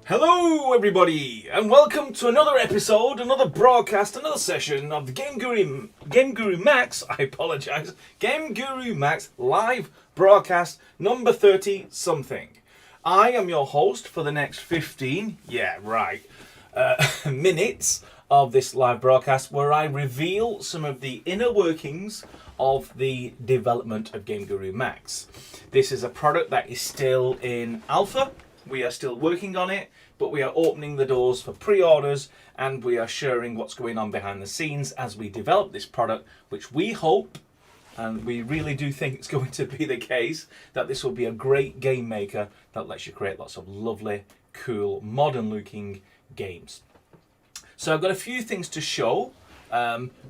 Hello everybody and welcome to another episode, another broadcast, another session of the GameGuru Max, GameGuru Max live broadcast number 30 something. I am your host for the next 15, minutes of this live broadcast where I reveal some of the inner workings of the development of GameGuru Max. This is a product that is still in alpha. We are still working on it, but we are opening the doors for pre-orders and we are sharing what's going on behind the scenes as we develop this product, which we hope, and we really do think it's going to be the case, that this will be a great game maker that lets you create lots of lovely, cool, modern-looking games. So I've got a few things to show.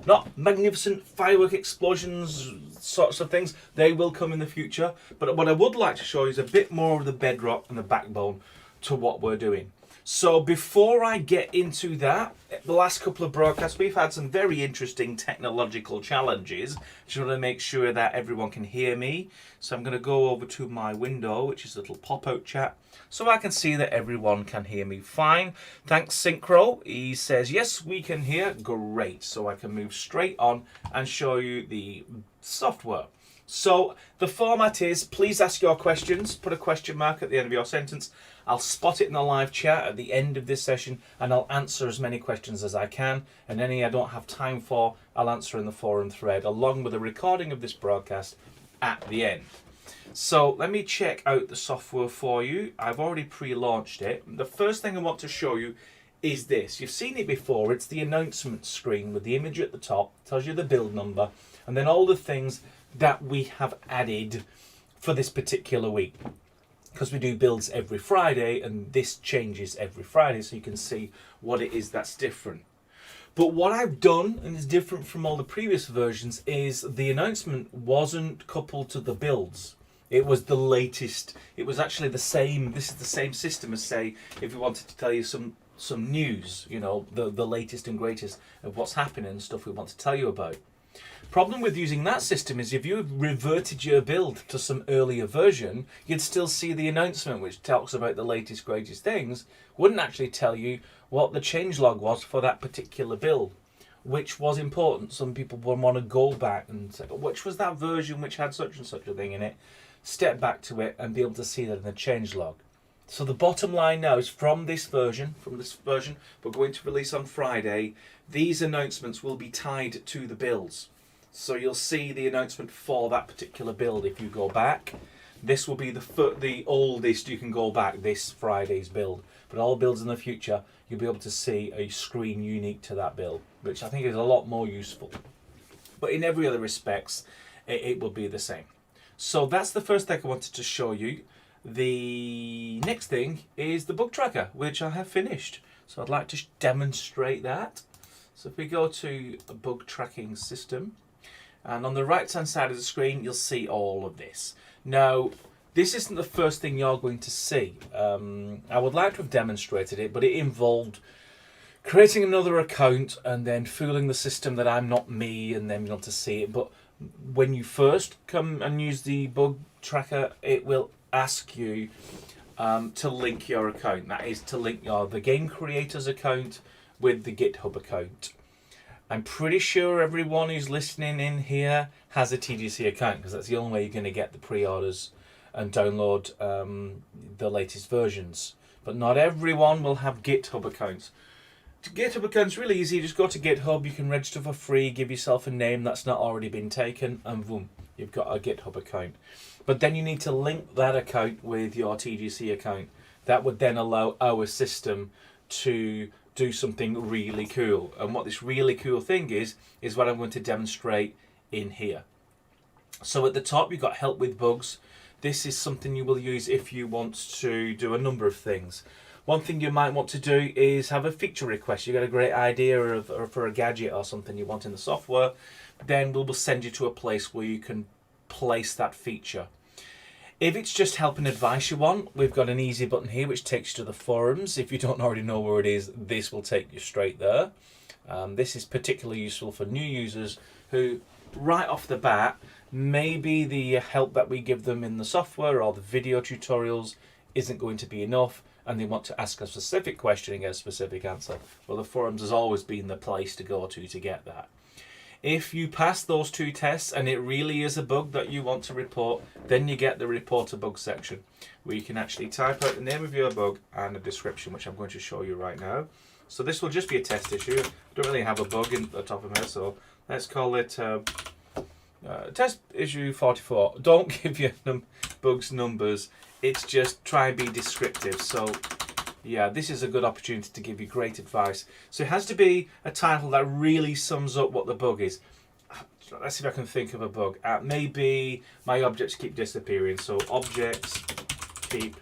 Not magnificent firework explosions, sorts of things. They will come in the future. But what I would like to show you is a bit more of the bedrock and the backbone to what we're doing. So before I get into that, the last couple of broadcasts, we've had some very interesting technological challenges. Just want to make sure that everyone can hear me. So I'm going to go over to my window, which is a little pop-out chat, so I can see that everyone can hear me fine. Thanks, Synchro. He says, yes, we can hear. Great. So I can move straight on and show you the software. So the format is, please ask your questions. Put a question mark at the end of your sentence. I'll spot it in the live chat at the end of this session and I'll answer as many questions as I can, and any I don't have time for, I'll answer in the forum thread along with a recording of this broadcast at the end. So let me check out the software for you. I've already pre-launched it. The first thing I want to show you is this. You've seen it before. It's the announcement screen with the image at the top, tells you the build number, and then all the things that we have added for this particular week. Because we do builds every Friday and this changes every Friday, so you can see what it is that's different. But what I've done, and is different from all the previous versions, is the announcement wasn't coupled to the builds. It was the latest. It was actually the same. This is the same system as, say, if we wanted to tell you some news, you know, the latest and greatest of what's happening and stuff we want to tell you about. Problem with using that system is if you reverted your build to some earlier version, you'd still see the announcement which talks about the latest, greatest things, wouldn't actually tell you what the changelog was for that particular build, which was important. Some people would want to go back and say, which was that version which had such and such a thing in it, step back to it and be able to see that in the changelog. So the bottom line now is from this version we're going to release on Friday, these announcements will be tied to the builds. So you'll see the announcement for that particular build if you go back. This will be the oldest you can go back, this Friday's build. But all builds in the future, you'll be able to see a screen unique to that build, which I think is a lot more useful. But in every other respects, it will be the same. So that's the first thing I wanted to show you. The next thing is the bug tracker, which I have finished. So I'd like to demonstrate that. So if we go to a bug tracking system, and on the right hand side of the screen, you'll see all of this. Now, this isn't the first thing you're going to see. I would like to have demonstrated it, but it involved creating another account and then fooling the system that I'm not me and then being able to see it. But when you first come and use the bug tracker, it will ask you to link your account. That is to link the game creator's account with the GitHub account. I'm pretty sure everyone who's listening in here has a TGC account, because that's the only way you're going to get the pre-orders and download the latest versions. But not everyone will have GitHub accounts. GitHub account's really easy. Just go to GitHub, you can register for free, give yourself a name that's not already been taken, and boom, you've got a GitHub account. But then you need to link that account with your TGC account. That would then allow our system to do something really cool. And what this really cool thing is what I'm going to demonstrate in here. So at the top, you've got help with bugs. This is something you will use if you want to do a number of things. One thing you might want to do is have a feature request. You've got a great idea for a gadget or something you want in the software, then we'll send you to a place where you can place that feature. If it's just help and advice you want, we've got an easy button here which takes you to the forums. If you don't already know where it is, this will take you straight there. This is particularly useful for new users who, right off the bat, maybe the help that we give them in the software or the video tutorials isn't going to be enough and they want to ask a specific question and get a specific answer, well, the forums has always been the place to go to get that. If you pass those 2 tests and it really is a bug that you want to report, then you get the report a bug section where you can actually type out the name of your bug and a description, which I'm going to show you right now. So this will just be a test issue. I don't really have a bug in the top of my head, so let's call it test issue 44. Don't give your bugs numbers. It's just try and be descriptive. So yeah, this is a good opportunity to give you great advice. So it has to be a title that really sums up what the bug is. Let's see if I can think of a bug. Maybe my objects keep disappearing. So objects keep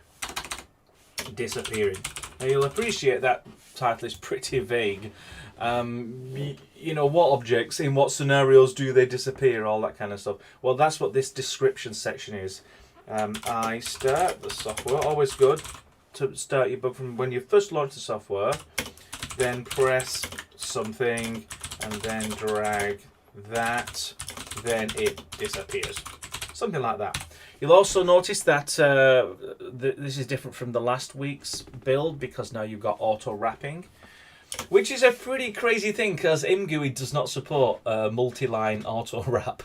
disappearing. Now you'll appreciate that title is pretty vague. You know, what objects, in what scenarios do they disappear, all that kind of stuff. Well, that's what this description section is. I start the software, always good to start your bug from when you first launch the software, then press something and then drag that, then it disappears. Something like that. You'll also notice that this is different from the last week's build because now you've got auto wrapping, which is a pretty crazy thing because GameGuru does not support multi-line auto wrap.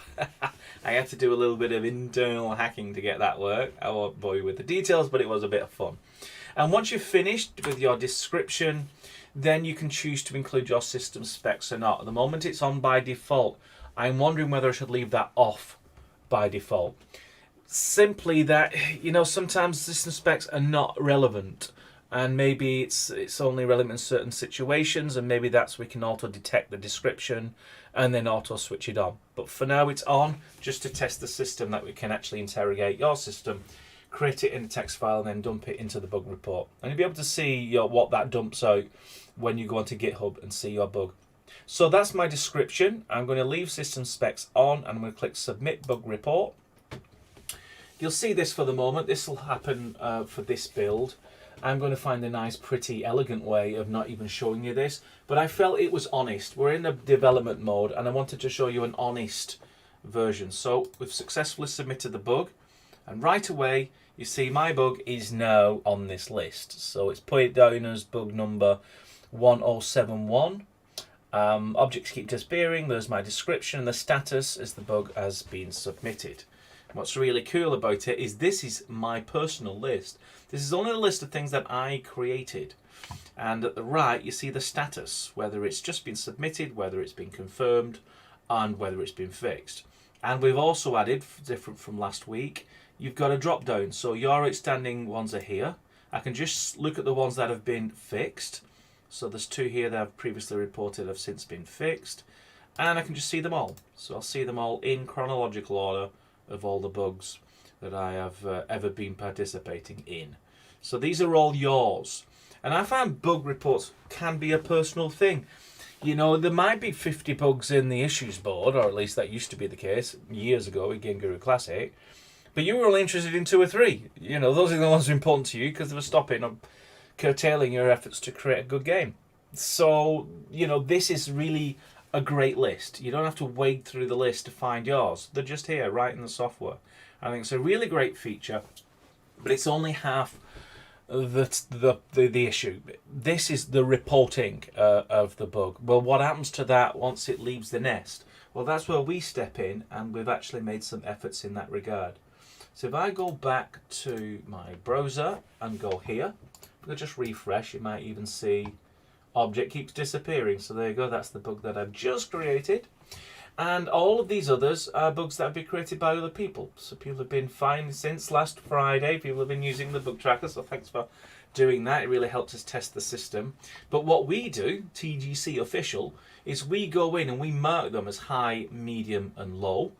I had to do a little bit of internal hacking to get that work. I won't bore you with the details, but it was a bit of fun. And once you've finished with your description, then you can choose to include your system specs or not. At the moment it's on by default. I'm wondering whether I should leave that off by default. Simply that, you know, sometimes system specs are not relevant. And maybe it's only relevant in certain situations, and maybe that's we can auto detect the description and then auto switch it on. But for now it's on just to test the system that we can actually interrogate your system, create it in a text file and then dump it into the bug report. And you'll be able to see what that dumps out when you go onto GitHub and see your bug. So that's my description. I'm going to leave system specs on and I'm going to click submit bug report. You'll see this for the moment. This will happen for this build. I'm going to find a nice, pretty, elegant way of not even showing you this, but I felt it was honest. We're in a development mode and I wanted to show you an honest version. So we've successfully submitted the bug, and right away you see my bug is now on this list. So it's put it down as bug number 1071. Objects keep disappearing. There's my description, and the status is the bug has been submitted. What's really cool about it is this is my personal list. This is only a list of things that I created. And at the right, you see the status, whether it's just been submitted, whether it's been confirmed, and whether it's been fixed. And we've also added, different from last week, you've got a drop down. So your outstanding ones are here. I can just look at the ones that have been fixed. So there's 2 here that I've previously reported have since been fixed. And I can just see them all. So I'll see them all in chronological order of all the bugs that I have ever been participating in. So these are all yours. And I find bug reports can be a personal thing. You know, there might be 50 bugs in the issues board, or at least that used to be the case years ago with GameGuru Classic. But you were only interested in 2 or 3. You know, those are the ones that are important to you because they were stopping or curtailing your efforts to create a good game. So, you know, this is really a great list. You don't have to wade through the list to find yours. They're just here, right in the software. I think it's a really great feature, but it's only half the issue. This is the reporting of the bug. Well, what happens to that once it leaves the nest? Well, that's where we step in, and we've actually made some efforts in that regard. So if I go back to my browser and go here, if I just refresh, you might even see object keeps disappearing. So there you go, that's the bug that I've just created. And all of these others are bugs that have been created by other people. So people have been fine since last Friday. People have been using the bug tracker, so thanks for doing that. It really helps us test the system. But what we do, TGC official, is we go in and we mark them as high, medium and low.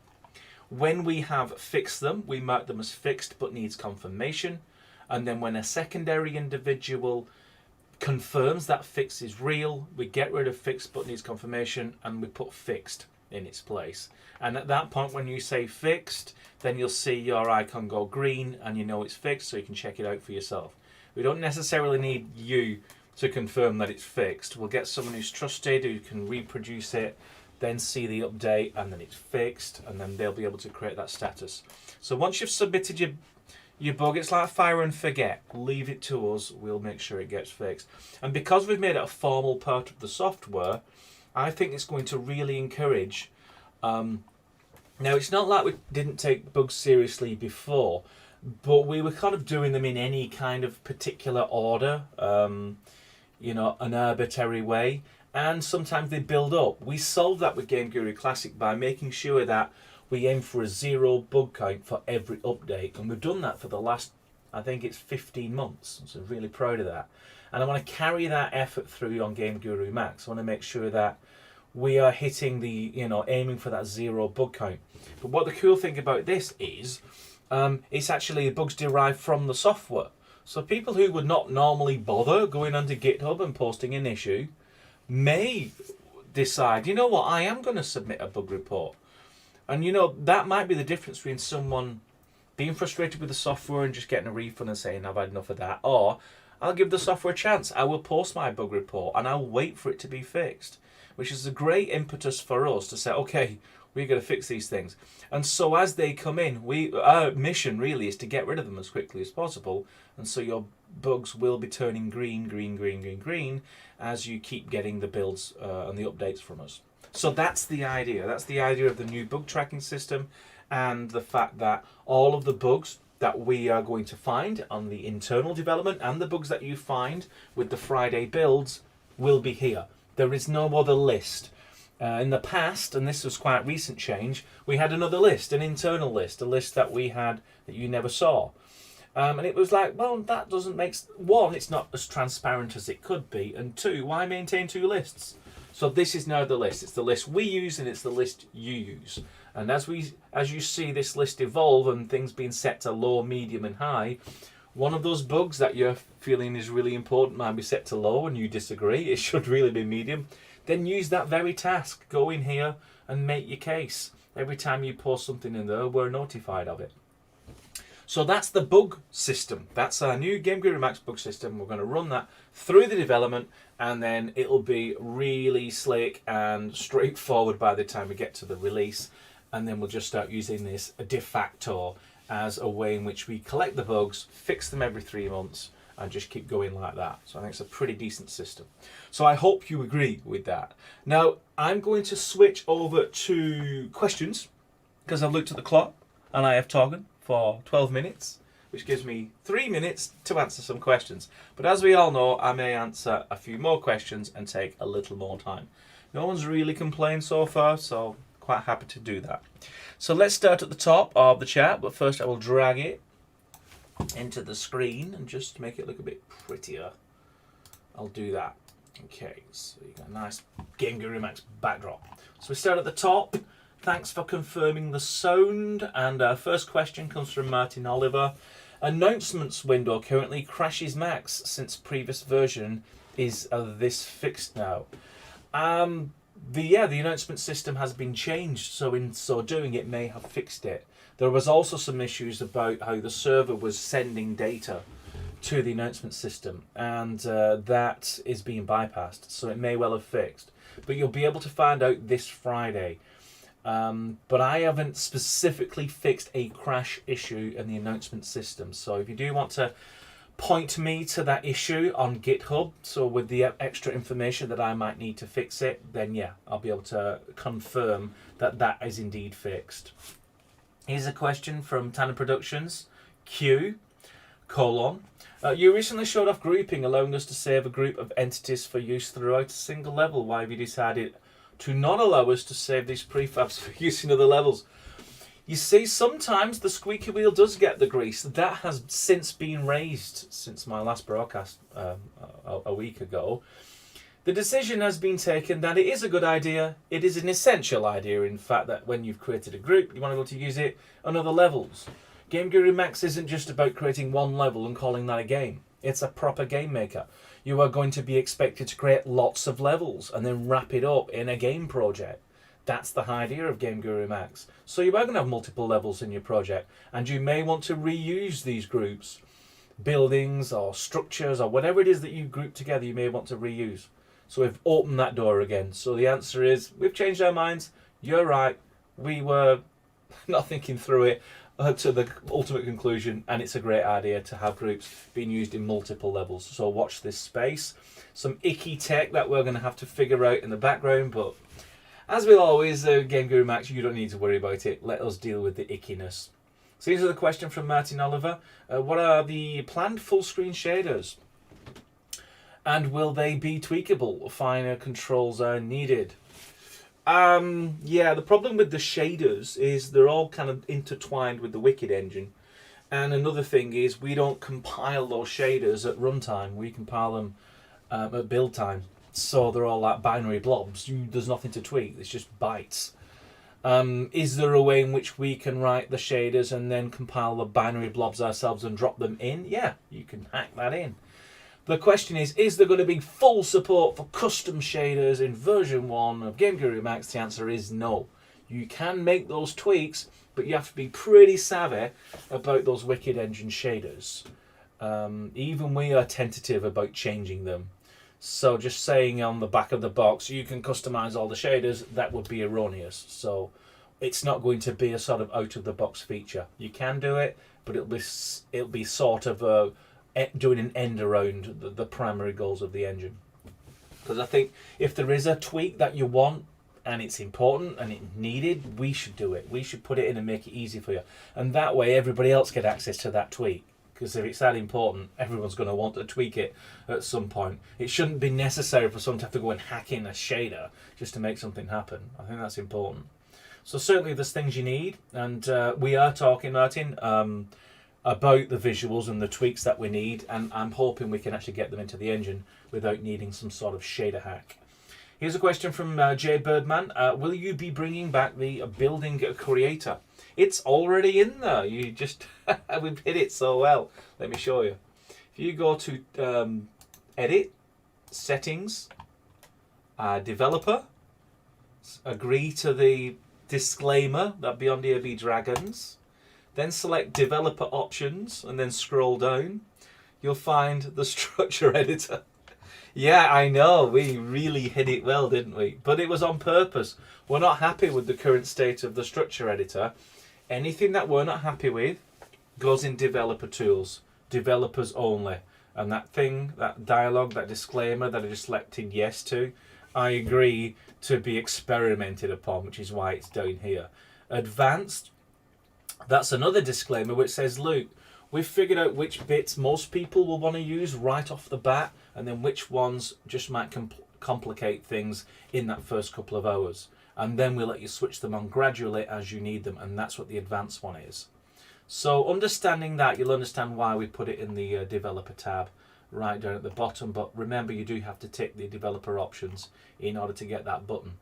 When we have fixed them, we mark them as fixed but needs confirmation. And then when a secondary individual confirms that fix is real, we get rid of fixed but needs confirmation and we put fixed in its place. And at that point, when you say fixed, then you'll see your icon go green and you know it's fixed, so you can check it out for yourself. We don't necessarily need you to confirm that it's fixed. We'll get someone who's trusted, who can reproduce it, then see the update, and then it's fixed, and then they'll be able to create that status. So once you've submitted your bug, it's like fire and forget. Leave it to us, we'll make sure it gets fixed. And because we've made it a formal part of the software, I think it's going to really encourage. Now, it's not like we didn't take bugs seriously before, but we were kind of doing them in any kind of particular order, you know, an arbitrary way, and sometimes they build up. We solved that with GameGuru Classic by making sure that we aim for a 0 bug count for every update, and we've done that for the last, I think it's 15 months, so I'm really proud of that. And I want to carry that effort through on GameGuru Max. I want to make sure that we are hitting the, you know, aiming for that 0 bug count. But what the cool thing about this is, it's actually bugs derived from the software. So people who would not normally bother going onto GitHub and posting an issue may decide, you know what, I am going to submit a bug report. And you know, that might be the difference between someone being frustrated with the software and just getting a refund and saying, I've had enough of that. Or, I'll give the software a chance. I will post my bug report and I'll wait for it to be fixed. Which is a great impetus for us to say, okay, we're going to fix these things. And so as they come in, our mission really is to get rid of them as quickly as possible. And so your bugs will be turning green, green, green, green, green as you keep getting the builds and the updates from us. So that's the idea. That's the idea of the new bug tracking system, and the fact that all of the bugs that we are going to find on the internal development and the bugs that you find with the Friday builds will be here. There is no other list. In the past, and this was quite recent change, we had another list, an internal list, a list that we had that you never saw. And it was like, well, that doesn't make... One, it's not as transparent as it could be, and two, why maintain 2 lists? So this is now the list. It's the list we use and it's the list you use. And as you see this list evolve and things being set to low, medium and high, one of those bugs that you're feeling is really important might be set to low and you disagree, it should really be medium, then use that very task. Go in here and make your case. Every time you post something in there, we're notified of it. So that's the bug system. That's our new GameGuru Max bug system. We're going to run that through the development, and then it'll be really slick and straightforward by the time we get to the release. And then we'll just start using this de facto as a way in which we collect the bugs, fix them every 3 months, and just keep going like that. So I think it's a pretty decent system. So I hope you agree with that. Now, I'm going to switch over to questions, because I've looked at the clock and I have talked for 12 minutes, which gives me 3 minutes to answer some questions. But as we all know, I may answer a few more questions and take a little more time. No one's really complained so far, so quite happy to do that. So let's start at the top of the chat, but first I will drag it into the screen and just make it look a bit prettier. I'll do that. Okay, so you got a nice GameGuru Max backdrop. So we start at the top. Thanks for confirming the sound. And our first question comes from Martin Oliver. Announcements window currently crashes Max since previous version. Is this fixed now? The announcement system has been changed, so in so doing it may have fixed it. There was also some issues about how the server was sending data to the announcement system, and that is being bypassed, so it may well have fixed. But you'll be able to find out this Friday. But I haven't specifically fixed a crash issue in the announcement system. So if you do want to point me to that issue on GitHub, so with the extra information that I might need to fix it, then yeah, I'll be able to confirm that that is indeed fixed. Here's a question from Tanner Productions. Q, : you recently showed off grouping, allowing us to save a group of entities for use throughout a single level. Why have you decided to not allow us to save these prefabs for use in other levels? You see, sometimes the squeaky wheel does get the grease. That has since been raised since my last broadcast a week ago. The decision has been taken that it is a good idea. It is an essential idea, in fact, that when you've created a group, you want to be able to use it on other levels. GameGuru Max isn't just about creating one level and calling that a game. It's a proper game maker. You are going to be expected to create lots of levels and then wrap it up in a game project. That's the idea of GameGuru Max. So you are going to have multiple levels in your project, and you may want to reuse these groups, buildings or structures or whatever it is that you group together, you may want to reuse. So we've opened that door again. So the answer is, we've changed our minds. You're right. We were not thinking through it. to the ultimate conclusion, and it's a great idea to have groups being used in multiple levels. So watch this space. Some icky tech that we're going to have to figure out in the background, but as with always, GameGuru Max, you don't need to worry about it. Let us deal with the ickiness. So here's another question from Martin Oliver. What are the planned full screen shaders? And will they be tweakable? Finer controls are needed. Yeah, the problem with the shaders is they're all kind of intertwined with the Wicked engine. And another thing is we don't compile those shaders at runtime. We compile them at build time. So they're all like binary blobs. There's nothing to tweak. It's just bytes. Is there a way in which we can write the shaders and then compile the binary blobs ourselves and drop them in? Yeah, you can hack that in. The question is there going to be full support for custom shaders in version 1 of GameGuru Max? The answer is no. You can make those tweaks, but you have to be pretty savvy about those Wicked Engine shaders. Even we are tentative about changing them. So just saying on the back of the box, you can customize all the shaders, that would be erroneous. So it's not going to be a sort of out-of-the-box feature. You can do it, but it'll be sort of doing an end around the primary goals of the engine. Because I think if there is a tweak that you want and it's important and it's needed, we should do it. We should put it in and make it easy for you. And that way everybody else get access to that tweak. Because if it's that important, everyone's going to want to tweak it at some point. It shouldn't be necessary for someone to have to go and hack in a shader just to make something happen. I think that's important. So certainly there's things you need. And we are talking, Martin, about the visuals and the tweaks that we need. And I'm hoping we can actually get them into the engine without needing some sort of shader hack. Here's a question from Jay Birdman. Will you be bringing back the building creator? It's already in there. You just, we've hit it so well. Let me show you. If you go to Edit, Settings, Developer, agree to the disclaimer that Beyond Here be dragons, then select Developer Options and then scroll down, you'll find the structure editor. Yeah, I know, we really hit it well, didn't we? But it was on purpose. We're not happy with the current state of the structure editor. Anything that we're not happy with goes in Developer Tools, Developers Only. And that thing, that dialogue, that disclaimer that I just selected yes to, I agree to be experimented upon, which is why it's down here. Advanced, that's another disclaimer which says, look, we've figured out which bits most people will want to use right off the bat, and then which ones just might complicate things in that first couple of hours. And then we'll let you switch them on gradually as you need them, and that's what the advanced one is. So understanding that, you'll understand why we put it in the developer tab right down at the bottom. But remember, you do have to tick the developer options in order to get that button.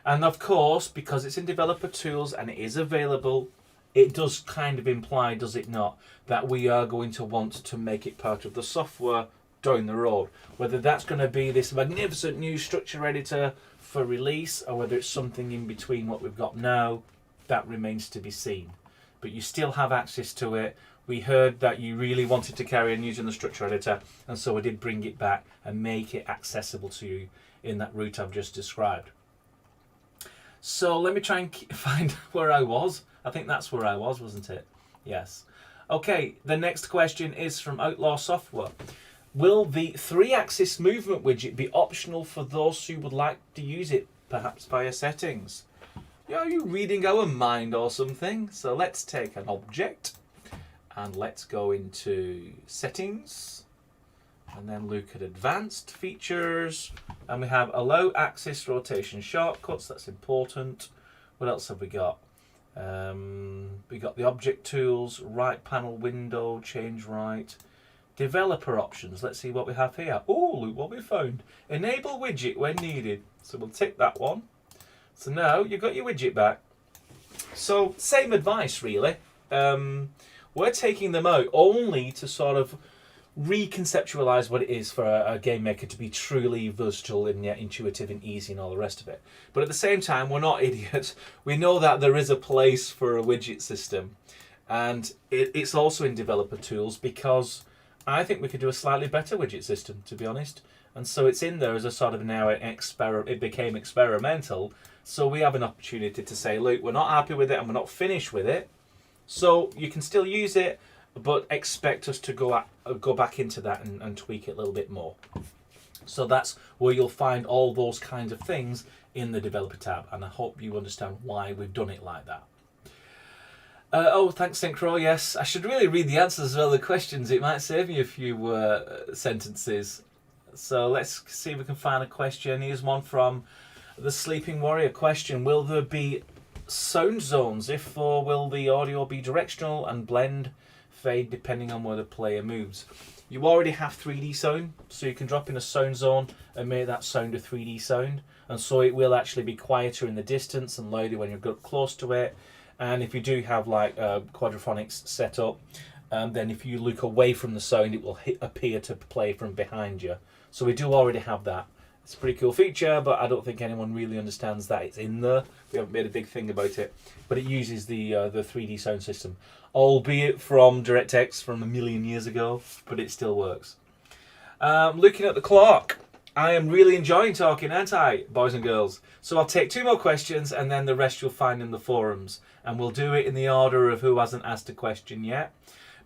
And of course, because it's in developer tools and it is available, it does kind of imply, does it not, that we are going to want to make it part of the software down the road. Whether that's going to be this magnificent new structure editor for release, or whether it's something in between what we've got now, that remains to be seen. But you still have access to it. We heard that you really wanted to carry on using the structure editor, and so we did bring it back and make it accessible to you in that route I've just described. So let me try and find where I was. I think that's where I was, wasn't it? Yes. Okay, the next question is from Outlaw Software. Will the 3-axis movement widget be optional for those who would like to use it, perhaps via settings? Are you reading our mind or something? So let's take an object and let's go into settings and then look at advanced features. And we have allow axis rotation shortcuts. That's important. What else have we got? We got the object tools, right panel window, change right. Developer options. Let's see what we have here. Oh, look what we found. Enable widget when needed. So we'll tick that one. So now you've got your widget back. So same advice really. We're taking them out only to sort of reconceptualize what it is for a game maker to be truly versatile and yet intuitive and easy and all the rest of it. But at the same time, we're not idiots. We know that there is a place for a widget system, and it's also in developer tools, because I think we could do a slightly better widget system, to be honest. And so it's in there as a sort of now it became experimental. So we have an opportunity to say, look, we're not happy with it and we're not finished with it. So you can still use it, but expect us to go back into that and tweak it a little bit more. So that's where you'll find all those kinds of things in the developer tab, and I hope you understand why we've done it like that. Oh, thanks, Synchro. Yes, I should really read the answers to all the questions. It might save me a few sentences. So let's see if we can find a question. Here's one from the Sleeping Warrior. Question: will there be sound zones? If so, will the audio be directional and blend, fade depending on where the player moves? You already have 3D sound, so you can drop in a sound zone and make that sound a 3D sound. And so it will actually be quieter in the distance and louder when you're close to it. And if you do have like quadraphonics set up, then if you look away from the sound, it will appear to play from behind you. So we do already have that. It's a pretty cool feature, but I don't think anyone really understands that it's in there. We haven't made a big thing about it, but it uses the 3D sound system, albeit from DirectX from a million years ago, but it still works. Looking at the clock, I am really enjoying talking, aren't I, boys and girls? So I'll take 2 more questions, and then the rest you'll find in the forums, and we'll do it in the order of who hasn't asked a question yet.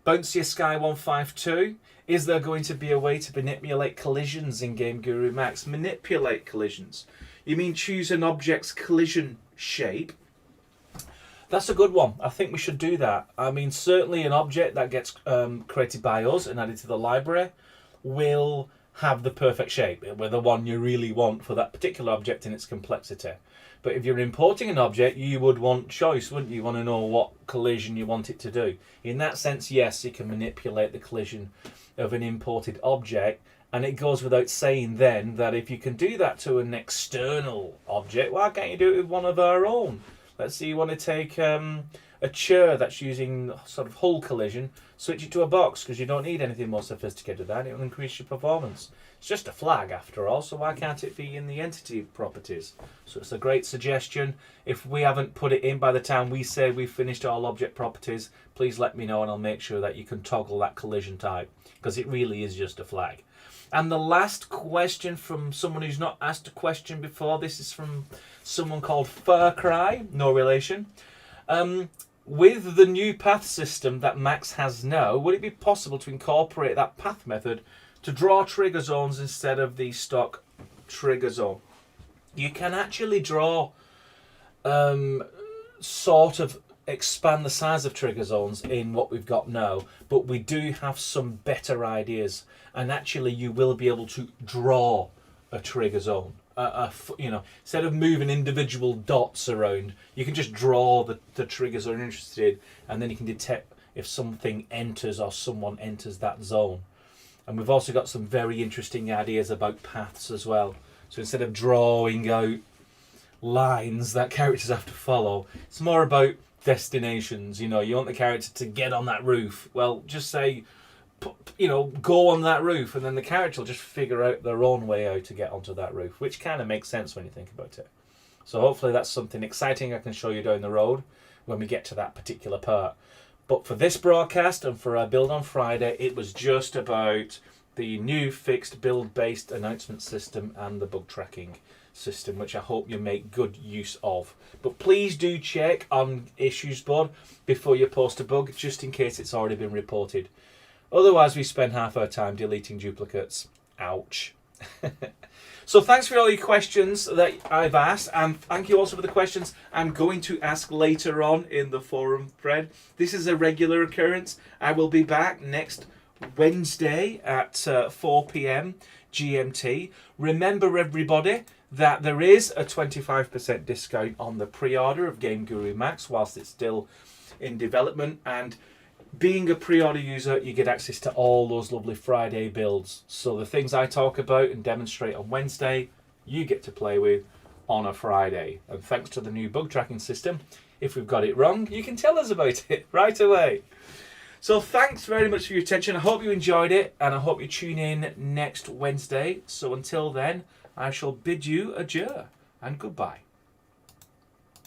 Bouncy Sky 152. Is there going to be a way to manipulate collisions in GameGuru Max? Manipulate collisions? You mean choose an object's collision shape? That's a good one. I think we should do that. I mean, certainly an object that gets created by us and added to the library will have the perfect shape, with the one you really want for that particular object in its complexity. But if you're importing an object, you would want choice, wouldn't you? You want to know what collision you want it to do. In that sense, yes, you can manipulate the collision of an imported object, and it goes without saying then that if you can do that to an external object, why can't you do it with one of our own? Let's say you want to take a chair that's using sort of hull collision, switch it to a box, because you don't need anything more sophisticated than that. It will increase your performance. It's just a flag after all, so why can't it be in the entity properties? So it's a great suggestion. If we haven't put it in by the time we say we've finished all object properties, please let me know and I'll make sure that you can toggle that collision type, because it really is just a flag. And the last question from someone who's not asked a question before, this is from someone called Far Cry, no relation. With the new path system that Max has now, would it be possible to incorporate that path method to draw trigger zones instead of the stock trigger zone? You can actually draw, sort of expand the size of trigger zones in what we've got now, but we do have some better ideas, and actually you will be able to draw a trigger zone. You know, instead of moving individual dots around, you can just draw the triggers you're interested in, and then you can detect if something enters or someone enters that zone. And we've also got some very interesting ideas about paths as well. So instead of drawing out lines that characters have to follow, it's more about destinations. You know, you want the character to get on that roof. Well, just say, you know, go on that roof, and then the character will just figure out their own way out to get onto that roof, which kind of makes sense when you think about it. So hopefully that's something exciting I can show you down the road when we get to that particular part. But for this broadcast and for our build on Friday, it was just about the new fixed build-based announcement system and the bug tracking system, which I hope you make good use of. But please do check on Issues Board before you post a bug, just in case it's already been reported. Otherwise, we spend half our time deleting duplicates. Ouch. So thanks for all your questions that I've asked, and thank you also for the questions I'm going to ask later on in the forum thread. This is a regular occurrence. I will be back next Wednesday at 4 p.m. GMT. Remember, everybody, that there is a 25% discount on the pre-order of GameGuru Max whilst it's still in development, and being a pre-order user, you get access to all those lovely Friday builds. So the things I talk about and demonstrate on Wednesday, you get to play with on a Friday. And thanks to the new bug tracking system, if we've got it wrong, you can tell us about it right away. So thanks very much for your attention. I hope you enjoyed it, and I hope you tune in next Wednesday. So until then, I shall bid you adieu and goodbye.